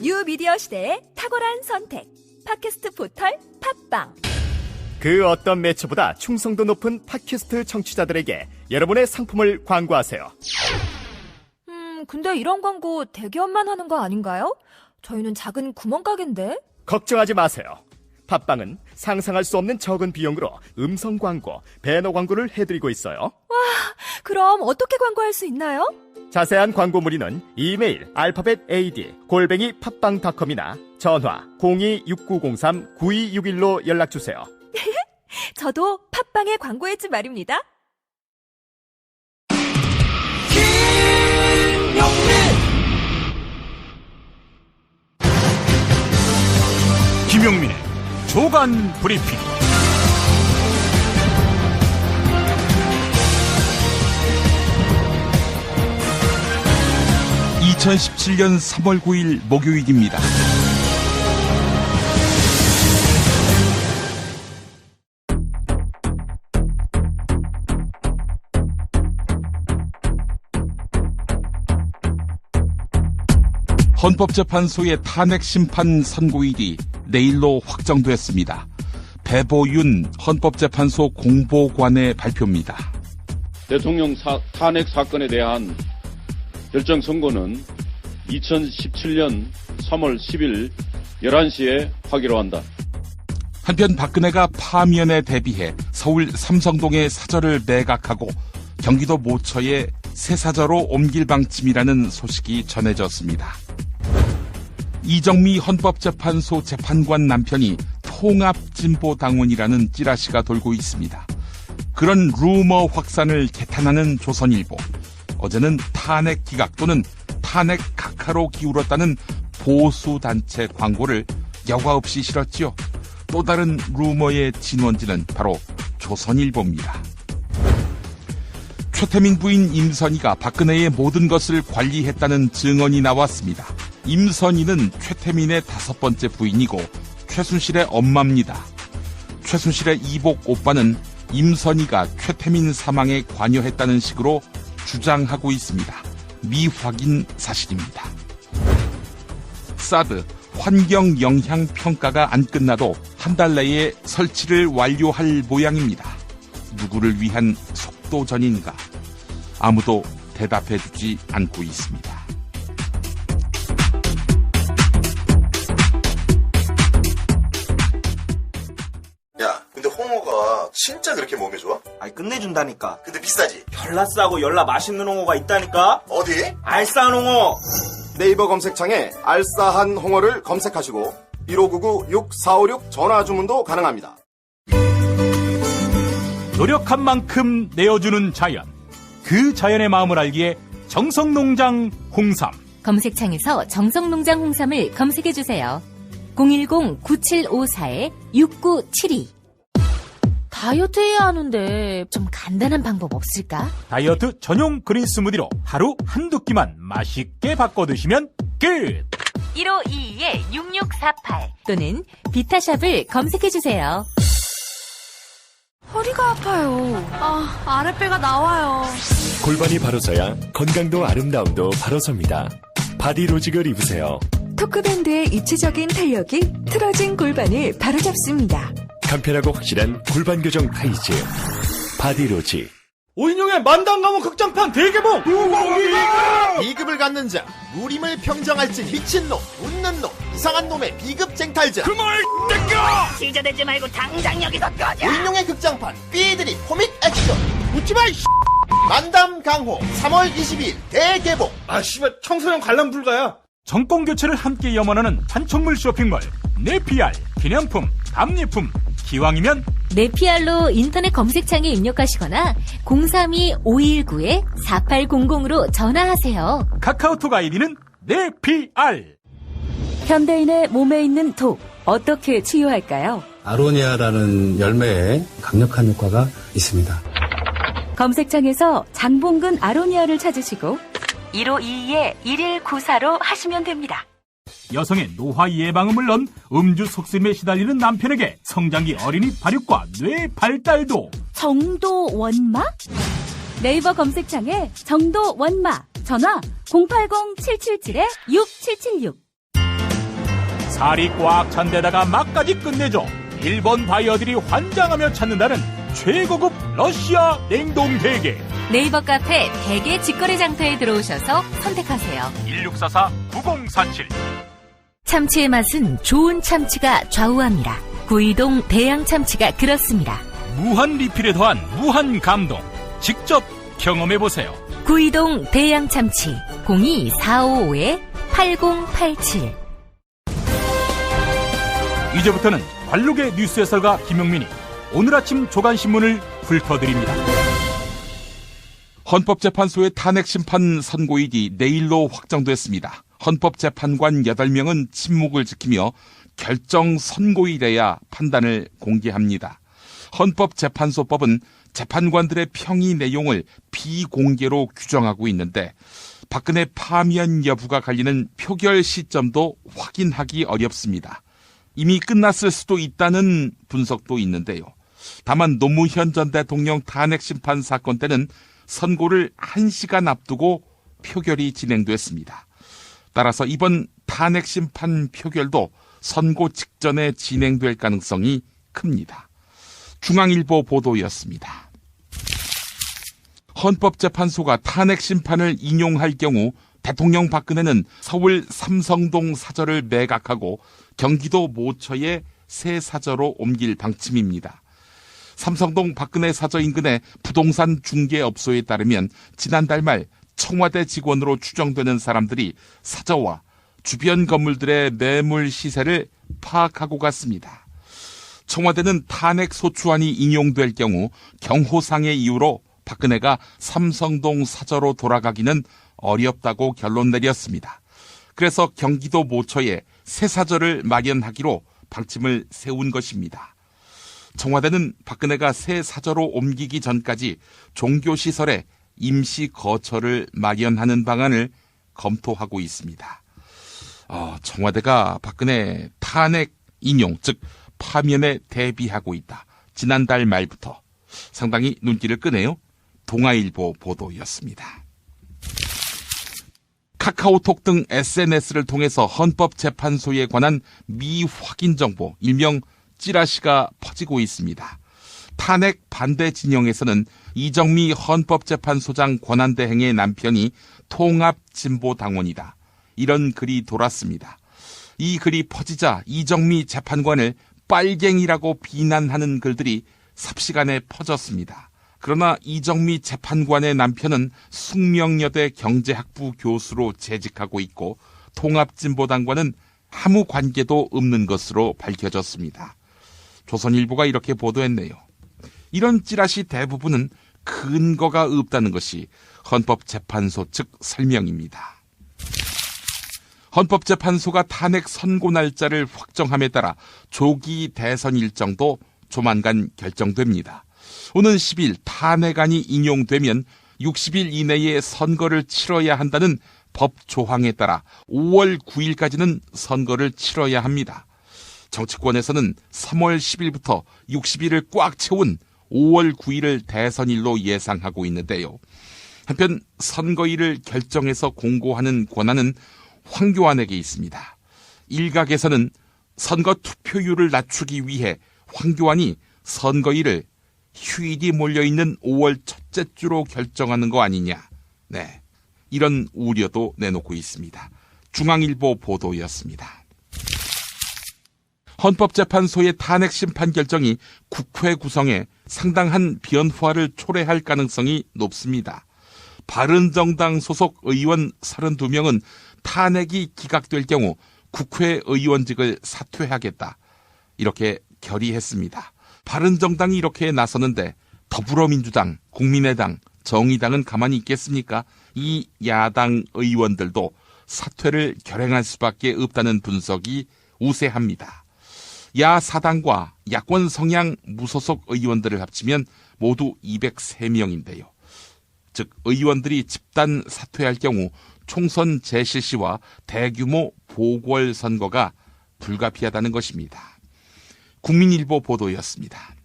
뉴미디어 시대의 탁월한 선택. 팟캐스트 포털 팟빵. 그 어떤 매체보다 충성도 높은 팟캐스트 청취자들에게 여러분의 상품을 광고하세요. 근데 이런 광고 대기업만 하는 거 아닌가요? 저희는 작은 구멍가게인데. 걱정하지 마세요. 팟빵은 상상할 수 없는 적은 비용으로 음성 광고, 배너 광고를 해드리고 있어요. 와, 그럼 어떻게 광고할 수 있나요? 자세한 광고 문의는 이메일 알파벳 ad@팟빵.com이나 전화 026903-9261로 연락주세요. 저도 팟빵에 광고했지 말입니다. 김용민의 조간 브리핑. (2017년 3월 9일) 목요일입니다. 헌법재판소의 탄핵심판 선고일이 내일로 확정됐습니다. 배보윤 헌법재판소 공보관의 발표입니다. 대통령 탄핵 사건에 대한 결정 선고는 2017년 3월 10일 11시에 하기로 한다. 한편 박근혜가 파면에 대비해 서울 삼성동의 사저를 매각하고 경기도 모처에 새 사저로 옮길 방침이라는 소식이 전해졌습니다. 이정미 헌법재판소 재판관 남편이 통합진보당원이라는 찌라시가 돌고 있습니다. 그런 루머 확산을 개탄하는 조선일보. 어제는 탄핵 기각 또는 탄핵 각하로 기울었다는 보수단체 광고를 여과 없이 실었지요. 또 다른 루머의 진원지는 바로 조선일보입니다. 최태민 부인 임선희가 박근혜의 모든 것을 관리했다는 증언이 나왔습니다. 임선희는 최태민의 5번째 부인이고 최순실의 엄마입니다. 최순실의 이복 오빠는 임선희가 최태민 사망에 관여했다는 식으로 주장하고 있습니다. 미확인 사실입니다. 사드 환경영향평가가 안 끝나도 한 달 내에 설치를 완료할 모양입니다. 누구를 위한 속도전인가? 아무도 대답해주지 않고 있습니다. 야, 근데 홍어가 진짜 그렇게 몸에 좋아? 아니 끝내준다니까. 근데 비싸지? 열나 싸고 열나 맛있는 홍어가 있다니까. 어디? 알싸한 홍어. 네이버 검색창에 알싸한 홍어를 검색하시고 1599-6456 전화 주문도 가능합니다. 노력한 만큼 내어주는 자연. 그 자연의 마음을 알기에 정성농장 홍삼. 검색창에서 정성농장 홍삼을 검색해주세요. 010-9754-6972. 다이어트 해야 하는데 좀 간단한 방법 없을까? 다이어트 전용 그린 스무디로 하루 한두 끼만 맛있게 바꿔 드시면 끝! 1522-6648 또는 비타샵을 검색해주세요. 허리가 아파요. 아랫배가 나와요. 골반이 바로 서야 건강도 아름다움도 바로 섭니다. 바디로직을 입으세요. 토크밴드의 입체적인 탄력이 틀어진 골반을 바로잡습니다. 간편하고 확실한 골반 교정 타이즈 바디로직. 오인용의 만당 가문 극장판 대개봉. 비급을 갖는 자, 무림을 평정할지 미친놈, 웃는 놈, 이상한 놈의 비급 쟁탈자. 그말 땡겨! 시저대지 말고 당장 여기서 꺼져. 오인용의 극장판 삐들이 코믹 액션. 웃지마 이 만담 강호 3월 22일 대개봉. 아 씨발 청소년 관람 불가야. 정권 교체를 함께 염원하는 판촉물 쇼핑몰 네피알. 기념품, 답례품, 기왕이면 네피알로 인터넷 검색창에 입력하시거나 032-519-4800으로 전화하세요. 카카오톡 아이디는 네피알. 현대인의 몸에 있는 독, 어떻게 치유할까요? 아로니아라는 열매에 강력한 효과가 있습니다. 검색창에서 장봉근 아로니아를 찾으시고 1522-1194로 하시면 됩니다. 여성의 노화 예방은 물론 음주 속셈에 시달리는 남편에게 성장기 어린이 발육과 뇌 발달도. 정도 원마? 네이버 검색창에 정도 원마 전화 080-777-6776 살이 꽉 찬 데다가 맛까지 끝내줘. 일본 바이어들이 환장하며 찾는다는 최고급 러시아 냉동 대게. 네이버 카페 대게 직거래 장터에 들어오셔서 선택하세요. 1644-9047. 참치의 맛은 좋은 참치가 좌우합니다. 구이동 대양 참치가 그렇습니다. 무한 리필에 더한 무한 감동. 직접 경험해보세요. 구이동 대양 참치 02-455-8087. 이제부터는 관록의 뉴스 해설가 김영민이 오늘 아침 조간신문을 훑어드립니다. 헌법재판소의 탄핵심판 선고일이 내일로 확정됐습니다. 헌법재판관 8명은 침묵을 지키며 결정 선고일에야 판단을 공개합니다. 헌법재판소법은 재판관들의 평의 내용을 비공개로 규정하고 있는데 박근혜 파면 여부가 갈리는 표결 시점도 확인하기 어렵습니다. 이미 끝났을 수도 있다는 분석도 있는데요. 다만 노무현 전 대통령 탄핵심판 사건 때는 선고를 1시간 앞두고 표결이 진행됐습니다. 따라서 이번 탄핵심판 표결도 선고 직전에 진행될 가능성이 큽니다. 중앙일보 보도였습니다. 헌법재판소가 탄핵심판을 인용할 경우 대통령 박근혜는 서울 삼성동 사저를 매각하고 경기도 모처에 새 사저로 옮길 방침입니다. 삼성동 박근혜 사저 인근의 부동산 중개업소에 따르면 지난달 말 청와대 직원으로 추정되는 사람들이 사저와 주변 건물들의 매물 시세를 파악하고 갔습니다. 청와대는 탄핵 소추안이 인용될 경우 경호상의 이유로 박근혜가 삼성동 사저로 돌아가기는 어렵다고 결론 내렸습니다. 그래서 경기도 모처에 새 사저를 마련하기로 방침을 세운 것입니다. 청와대는 박근혜가 새 사저로 옮기기 전까지 종교시설에 임시 거처를 마련하는 방안을 검토하고 있습니다. 청와대가 박근혜 탄핵 인용, 즉 파면에 대비하고 있다. 지난달 말부터 상당히 눈길을 끄네요. 동아일보 보도였습니다. 카카오톡 등 SNS를 통해서 헌법재판소에 관한 미확인 정보, 일명 찌라시가 퍼지고 있습니다. 탄핵 반대 진영에서는 이정미 헌법재판소장 권한대행의 남편이 통합진보당원이다. 이런 글이 돌았습니다. 이 글이 퍼지자 이정미 재판관을 빨갱이라고 비난하는 글들이 삽시간에 퍼졌습니다. 그러나 이정미 재판관의 남편은 숙명여대 경제학부 교수로 재직하고 있고 통합진보당과는 아무 관계도 없는 것으로 밝혀졌습니다. 조선일보가 이렇게 보도했네요. 이런 찌라시 대부분은 근거가 없다는 것이 헌법재판소 측 설명입니다. 헌법재판소가 탄핵 선고 날짜를 확정함에 따라 조기 대선 일정도 조만간 결정됩니다. 오는 10일 탄핵안이 인용되면 60일 이내에 선거를 치러야 한다는 법 조항에 따라 5월 9일까지는 선거를 치러야 합니다. 정치권에서는 3월 10일부터 60일을 꽉 채운 5월 9일을 대선일로 예상하고 있는데요. 한편 선거일을 결정해서 공고하는 권한은 황교안에게 있습니다. 일각에서는 선거 투표율을 낮추기 위해 황교안이 선거일을 휴일이 몰려있는 5월 첫째 주로 결정하는 거 아니냐. 네, 이런 우려도 내놓고 있습니다. 중앙일보 보도였습니다. 헌법재판소의 탄핵 심판 결정이 국회 구성에 상당한 변화를 초래할 가능성이 높습니다. 바른정당 소속 의원 32명은 탄핵이 기각될 경우 국회의원직을 사퇴하겠다. 이렇게 결의했습니다. 바른정당이 이렇게 나서는데 더불어민주당, 국민의당, 정의당은 가만히 있겠습니까? 이 야당 의원들도 사퇴를 결행할 수밖에 없다는 분석이 우세합니다. 야사당과 야권 성향 무소속 의원들을 합치면 모두 203명인데요. 즉 의원들이 집단 사퇴할 경우 총선 재실시와 대규모 보궐선거가 불가피하다는 것입니다. 국민일보 보도였습니다.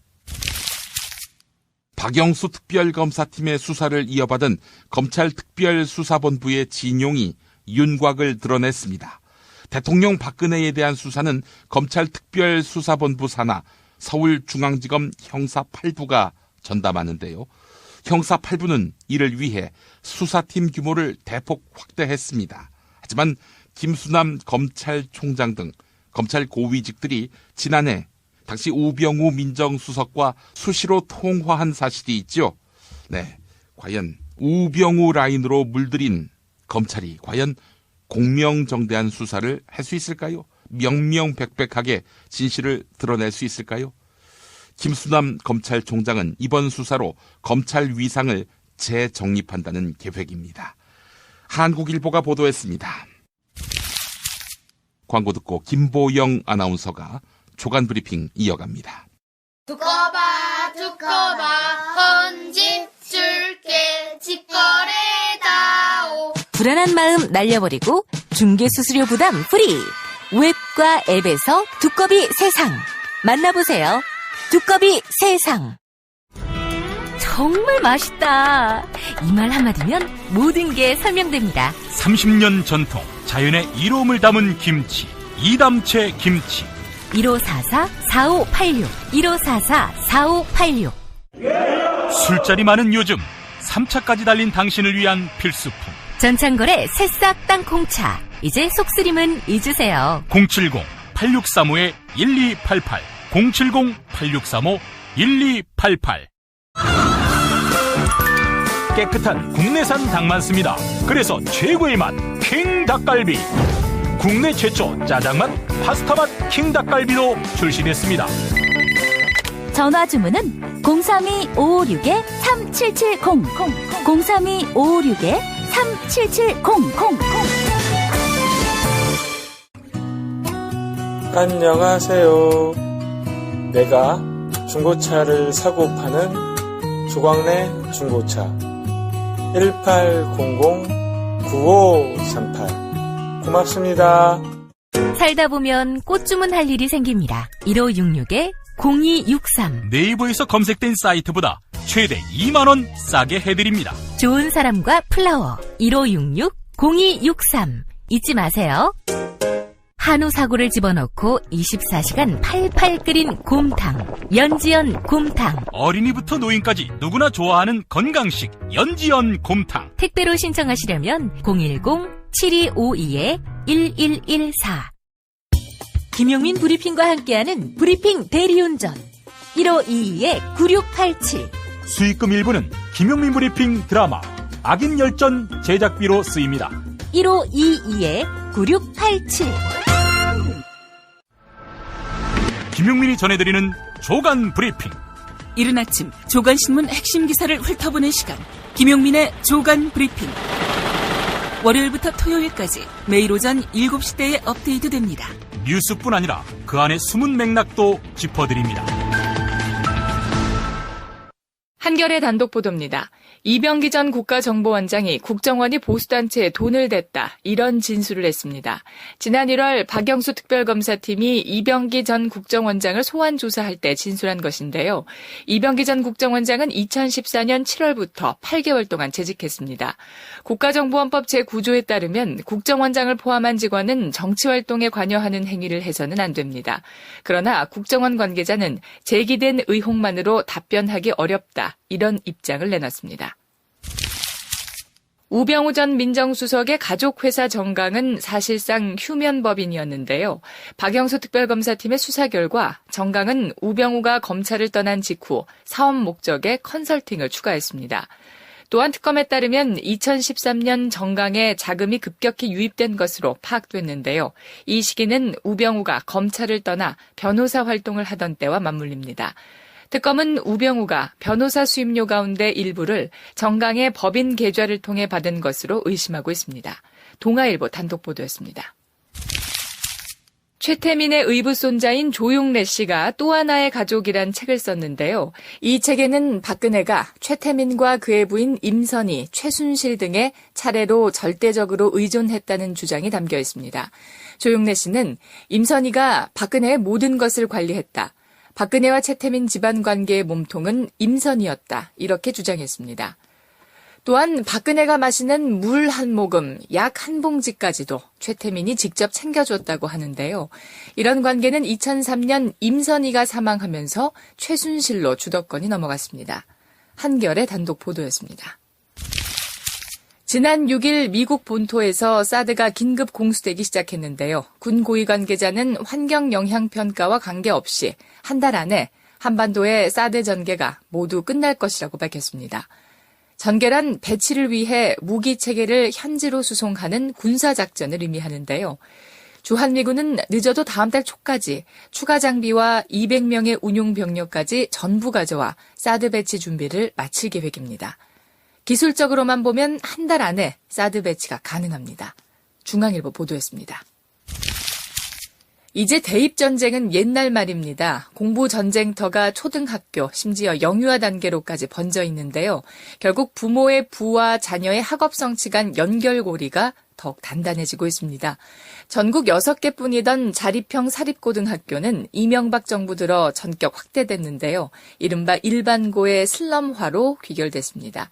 박영수 특별검사팀의 수사를 이어받은 검찰 특별수사본부의 진용이 윤곽을 드러냈습니다. 대통령 박근혜에 대한 수사는 검찰특별수사본부 산하 서울중앙지검 형사 8부가 전담하는데요. 형사 8부는 이를 위해 수사팀 규모를 대폭 확대했습니다. 하지만 김수남 검찰총장 등 검찰 고위직들이 지난해 당시 우병우 민정수석과 수시로 통화한 사실이 있죠. 네, 과연 우병우 라인으로 물들인 검찰이 과연 공명정대한 수사를 할 수 있을까요? 명명백백하게 진실을 드러낼 수 있을까요? 김수남 검찰총장은 이번 수사로 검찰 위상을 재정립한다는 계획입니다. 한국일보가 보도했습니다. 광고 듣고 김보영 아나운서가 조간 브리핑 이어갑니다. 두꺼봐 헌집 줄게 직거래다오. 불안한 마음 날려버리고 중개수수료 부담 프리. 웹과 앱에서 두꺼비 세상. 만나보세요. 두꺼비 세상. 정말 맛있다. 이 말 한마디면 모든 게 설명됩니다. 30년 전통 자연의 이로움을 담은 김치, 이담채 김치. 1544-4586 1544-4586. 술자리 많은 요즘 3차까지 달린 당신을 위한 필수품. 전창걸의 새싹 땅콩차. 이제 속쓰림은 잊으세요. 070-8635-1288 070-8635-1288. 깨끗한 국내산 닭 많습니다. 그래서 최고의 맛 킹 닭갈비. 국내 최초 짜장맛, 파스타맛 킹 닭갈비도 출시됐습니다. 전화 주문은 032-556-3770 032-556-3770. 안녕하세요. 내가 중고차를 사고 파는 조광래 중고차 1800-9538 고맙습니다. 살다 보면 꽃 주문할 일이 생깁니다. 1566-0263 네이버에서 검색된 사이트보다 최대 2만원 싸게 해드립니다. 좋은 사람과 플라워 1566-0263 잊지 마세요. 한우 사고를 집어넣고 24시간 팔팔 끓인 곰탕 연지연 곰탕. 어린이부터 노인까지 누구나 좋아하는 건강식 연지연 곰탕. 택배로 신청하시려면 010-7252-1114. 김용민 브리핑과 함께하는 브리핑 대리운전 1522-9687. 수익금 일부는 김용민 브리핑 드라마 악인 열전 제작비로 쓰입니다. 1522-9687. 김용민이 전해드리는 조간 브리핑. 이른 아침 조간신문 핵심 기사를 훑어보는 시간, 김용민의 조간 브리핑. 월요일부터 토요일까지 매일 오전 7시대에 업데이트됩니다. 뉴스뿐 아니라 그 안의 숨은 맥락도 짚어드립니다. 한겨레 단독 보도입니다. 이병기 전 국가정보원장이 국정원이 보수단체에 돈을 댔다, 이런 진술을 했습니다. 지난 1월 박영수 특별검사팀이 이병기 전 국정원장을 소환 조사할 때 진술한 것인데요. 이병기 전 국정원장은 2014년 7월부터 8개월 동안 재직했습니다. 국가정보원법 제9조에 따르면 국정원장을 포함한 직원은 정치활동에 관여하는 행위를 해서는 안 됩니다. 그러나 국정원 관계자는 제기된 의혹만으로 답변하기 어렵다, 이런 입장을 내놨습니다. 우병우 전 민정수석의 가족회사 정강은 사실상 휴면법인이었는데요. 박영수 특별검사팀의 수사 결과 정강은 우병우가 검찰을 떠난 직후 사업 목적의 컨설팅을 추가했습니다. 또한 특검에 따르면 2013년 정강에 자금이 급격히 유입된 것으로 파악됐는데요. 이 시기는 우병우가 검찰을 떠나 변호사 활동을 하던 때와 맞물립니다. 특검은 우병우가 변호사 수임료 가운데 일부를 정강의 법인 계좌를 통해 받은 것으로 의심하고 있습니다. 동아일보 단독 보도였습니다. 최태민의 의붓손자인 조용래 씨가 또 하나의 가족이란 책을 썼는데요. 이 책에는 박근혜가 최태민과 그의 부인 임선희, 최순실 등의 차례로 절대적으로 의존했다는 주장이 담겨 있습니다. 조용래 씨는 임선희가 박근혜의 모든 것을 관리했다. 박근혜와 최태민 집안 관계의 몸통은 임선이었다, 이렇게 주장했습니다. 또한 박근혜가 마시는 물 한 모금, 약 한 봉지까지도 최태민이 직접 챙겨줬다고 하는데요. 이런 관계는 2003년 임선희가 사망하면서 최순실로 주도권이 넘어갔습니다. 한겨레 단독 보도였습니다. 지난 6일 미국 본토에서 사드가 긴급 공수되기 시작했는데요. 군 고위 관계자는 환경영향평가와 관계없이 한 달 안에 한반도의 사드 전개가 모두 끝날 것이라고 밝혔습니다. 전개란 배치를 위해 무기 체계를 현지로 수송하는 군사작전을 의미하는데요. 주한미군은 늦어도 다음 달 초까지 추가 장비와 200명의 운용 병력까지 전부 가져와 사드 배치 준비를 마칠 계획입니다. 기술적으로만 보면 한 달 안에 사드 배치가 가능합니다. 중앙일보 보도했습니다. 이제 대입전쟁은 옛날 말입니다. 공부 전쟁터가 초등학교, 심지어 영유아 단계로까지 번져 있는데요. 결국 부모의 부와 자녀의 학업 성취 간 연결고리가 더욱 단단해지고 있습니다. 전국 6개뿐이던 자립형 사립고등학교는 이명박 정부 들어 전격 확대됐는데요. 이른바 일반고의 슬럼화로 귀결됐습니다.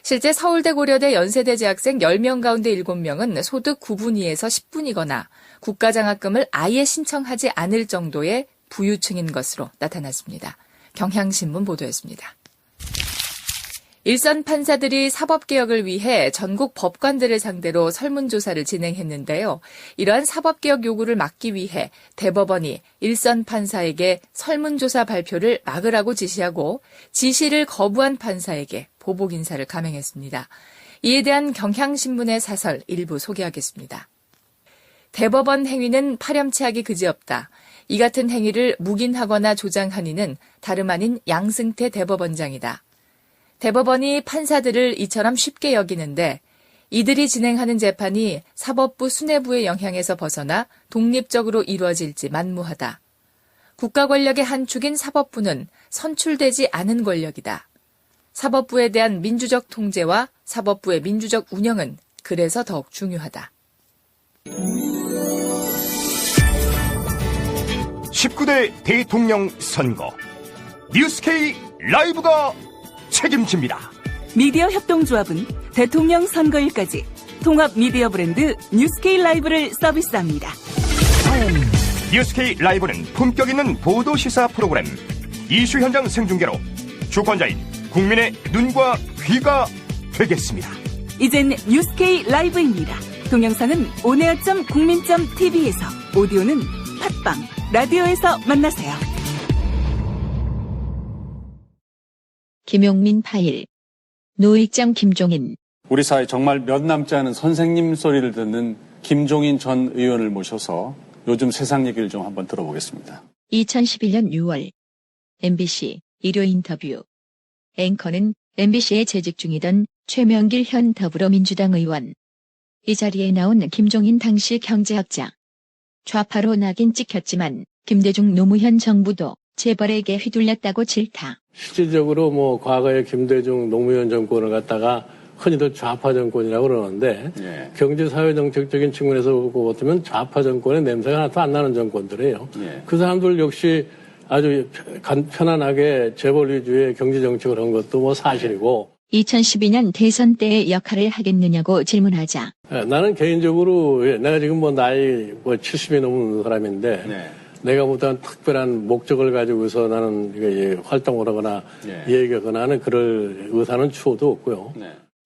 실제 서울대, 고려대, 연세대 재학생 10명 가운데 7명은 소득 9분위에서 10분이거나 국가장학금을 아예 신청하지 않을 정도의 부유층인 것으로 나타났습니다. 경향신문 보도였습니다. 일선 판사들이 사법개혁을 위해 전국 법관들을 상대로 설문조사를 진행했는데요. 이러한 사법개혁 요구를 막기 위해 대법원이 일선 판사에게 설문조사 발표를 막으라고 지시하고 지시를 거부한 판사에게 보복 인사를 감행했습니다. 이에 대한 경향신문의 사설 일부 소개하겠습니다. 대법원 행위는 파렴치하기 그지없다. 이 같은 행위를 묵인하거나 조장한 이는 다름 아닌 양승태 대법원장이다. 대법원이 판사들을 이처럼 쉽게 여기는데 이들이 진행하는 재판이 사법부 수뇌부의 영향에서 벗어나 독립적으로 이루어질지 만무하다. 국가 권력의 한 축인 사법부는 선출되지 않은 권력이다. 사법부에 대한 민주적 통제와 사법부의 민주적 운영은 그래서 더욱 중요하다. 19대 대통령 선거 뉴스K 라이브가 책임집니다. 미디어 협동조합은 대통령 선거일까지 통합 미디어 브랜드 뉴스K 라이브를 서비스합니다. 뉴스K 라이브는 품격 있는 보도 시사 프로그램, 이슈 현장 생중계로 주권자인 국민의 눈과 귀가 되겠습니다. 이젠 뉴스K 라이브입니다. 동영상은 온에어.국민.tv에서, 오디오는 팟빵, 라디오에서 만나세요. 김용민 파일. 노익장 김종인. 우리 사회 정말 몇 남지 않은 선생님 소리를 듣는 김종인 전 의원을 모셔서 요즘 세상 얘기를 좀 한번 들어보겠습니다. 2011년 6월 MBC 일요 인터뷰. 앵커는 MBC에 재직 중이던 최명길 현 더불어민주당 의원. 이 자리에 나온 김종인 당시 경제학자. 좌파로 낙인 찍혔지만 김대중 노무현 정부도 재벌에게 휘둘렸다고 질타. 실질적으로 과거에 김대중 노무현 정권을 갖다가 흔히들 좌파 정권이라고 그러는데 경제사회정책적인 측면에서 보고 보면 좌파 정권의 냄새가 하나도 안 나는 정권들이에요. 그 사람들 역시 아주 편안하게 재벌 위주의 경제정책을 한 것도 사실이고. 2012년 대선 때의 역할을 하겠느냐고 질문하자. 나는 개인적으로 내가 지금 나이 70이 넘은 사람인데 내가 어떤 특별한 목적을 가지고서 나는 활동을 하거나 얘기하거나 하는 그럴 의사는 추호도 없고요.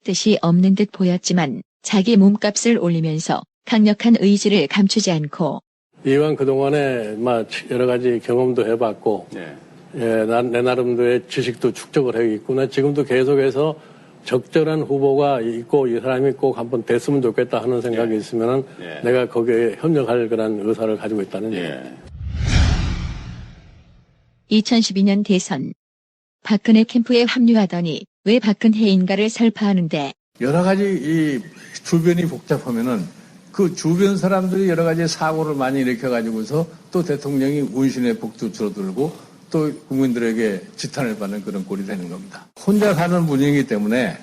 뜻이 없는 듯 보였지만 자기 몸값을 올리면서 강력한 의지를 감추지 않고 이왕 그동안에 여러 가지 경험도 해봤고 내 나름대로의 지식도 축적을 하고 있고 나 지금도 계속해서 적절한 후보가 있고 이 사람이 꼭 한번 됐으면 좋겠다 하는 생각이 있으면 내가 거기에 협력할 그런 의사를 가지고 있다는 얘기예요. 2012년 대선. 박근혜 캠프에 합류하더니 왜 박근혜인가를 설파하는데 여러 가지 이 주변이 복잡하면은 그 주변 사람들이 여러 가지 사고를 많이 일으켜가지고서 또 대통령이 운신의 복도 줄어들고 또 국민들에게 지탄을 받는 그런 꼴이 되는 겁니다. 혼자 사는 분이기 때문에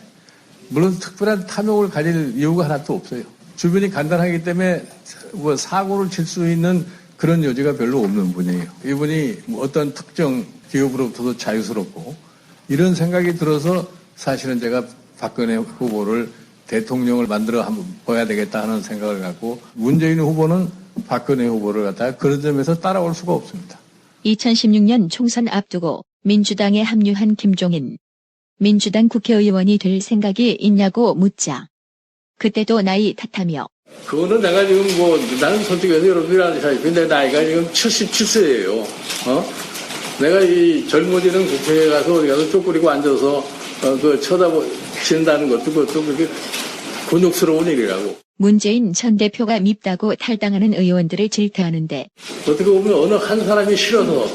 물론 특별한 탐욕을 가질 이유가 하나도 없어요. 주변이 간단하기 때문에 사고를 칠 수 있는 그런 여지가 별로 없는 분이에요. 이분이 어떤 특정 기업으로부터도 자유스럽고 이런 생각이 들어서 사실은 제가 박근혜 후보를 대통령을 만들어 한번 봐야 되겠다 하는 생각을 갖고 문재인 후보는 박근혜 후보를 갖다가 그런 점에서 따라올 수가 없습니다. 2016년 총선 앞두고 민주당에 합류한 김종인. 민주당 국회의원이 될 생각이 있냐고 묻자. 그때도 나이 탓하며 그거는 내가 지금 나는 선택해서 여러분들이 아시다시피 근데 나이가 지금 77세예요. 내가 이 젊어지는 국회에 가서 어디 가서 쪼그리고 앉아서 쳐다보신다는 것도 그것도 그렇게 곤욕스러운 일이라고. 문재인 전 대표가 밉다고 탈당하는 의원들을 질타하는데 어떻게 보면 어느 한 사람이 싫어서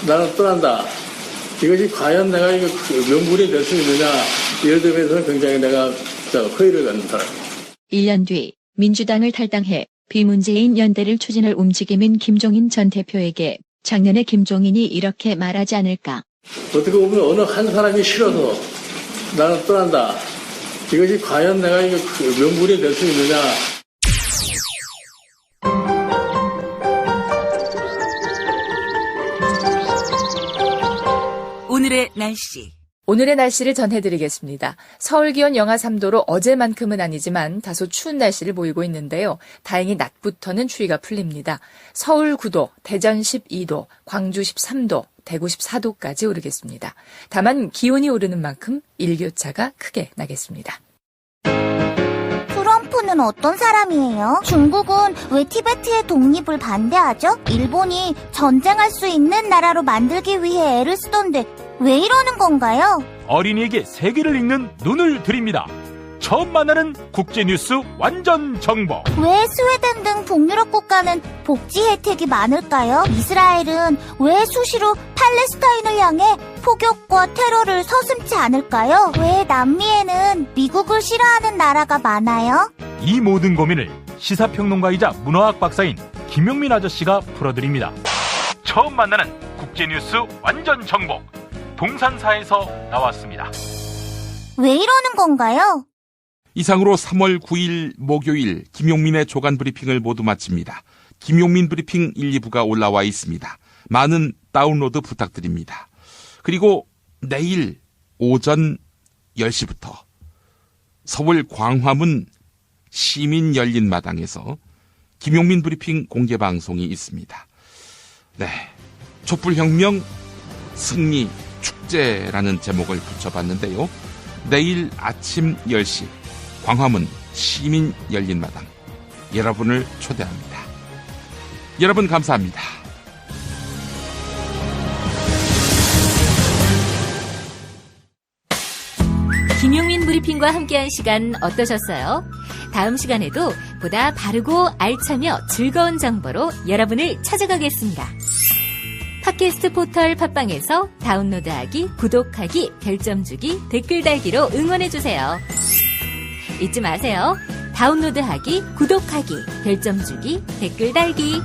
나는 떠난다. 이것이 과연 내가 이거 명분이 될 수 있느냐 이런 점에서는 굉장히 내가 허의를 갖는 사람이에요. 1년 뒤 민주당을 탈당해 비문재인 연대를 추진할 움직임인 김종인 전 대표에게 작년에 김종인이 이렇게 말하지 않을까. 어떻게 보면 어느 한 사람이 싫어서 나는 떠난다. 이것이 과연 내가 이거 명분이 될 수 있느냐. 오늘의 날씨. 오늘의 날씨를 전해드리겠습니다. 서울 기온 영하 3도로 어제만큼은 아니지만 다소 추운 날씨를 보이고 있는데요. 다행히 낮부터는 추위가 풀립니다. 서울 9도, 대전 12도, 광주 13도, 대구 14도까지 오르겠습니다. 다만 기온이 오르는 만큼 일교차가 크게 나겠습니다. 트럼프는 어떤 사람이에요? 중국은 왜 티베트의 독립을 반대하죠? 일본이 전쟁할 수 있는 나라로 만들기 위해 애를 쓰던데 왜 이러는 건가요? 어린이에게 세계를 읽는 눈을 드립니다. 처음 만나는 국제뉴스 완전 정보. 왜 스웨덴 등 북유럽 국가는 복지 혜택이 많을까요? 이스라엘은 왜 수시로 팔레스타인을 향해 폭격과 테러를 서슴지 않을까요? 왜 남미에는 미국을 싫어하는 나라가 많아요? 이 모든 고민을 시사평론가이자 문화학 박사인 김용민 아저씨가 풀어드립니다. 처음 만나는 국제뉴스 완전 정보. 동산사에서 나왔습니다. 왜 이러는 건가요? 이상으로 3월 9일 목요일 김용민의 조간 브리핑을 모두 마칩니다. 김용민 브리핑 1, 2부가 올라와 있습니다. 많은 다운로드 부탁드립니다. 그리고 내일 오전 10시부터 서울 광화문 시민 열린 마당에서 김용민 브리핑 공개 방송이 있습니다. 네, 촛불혁명 승리 축제라는 제목을 붙여봤는데요. 내일 아침 10시 광화문 시민 열린 마당 여러분을 초대합니다. 여러분 감사합니다. 김용민 브리핑과 함께한 시간 어떠셨어요? 다음 시간에도 보다 바르고 알차며 즐거운 정보로 여러분을 찾아가겠습니다. 팟캐스트 포털 팟빵에서 다운로드하기, 구독하기, 별점 주기, 댓글 달기로 응원해주세요. 잊지 마세요. 다운로드하기, 구독하기, 별점 주기, 댓글 달기.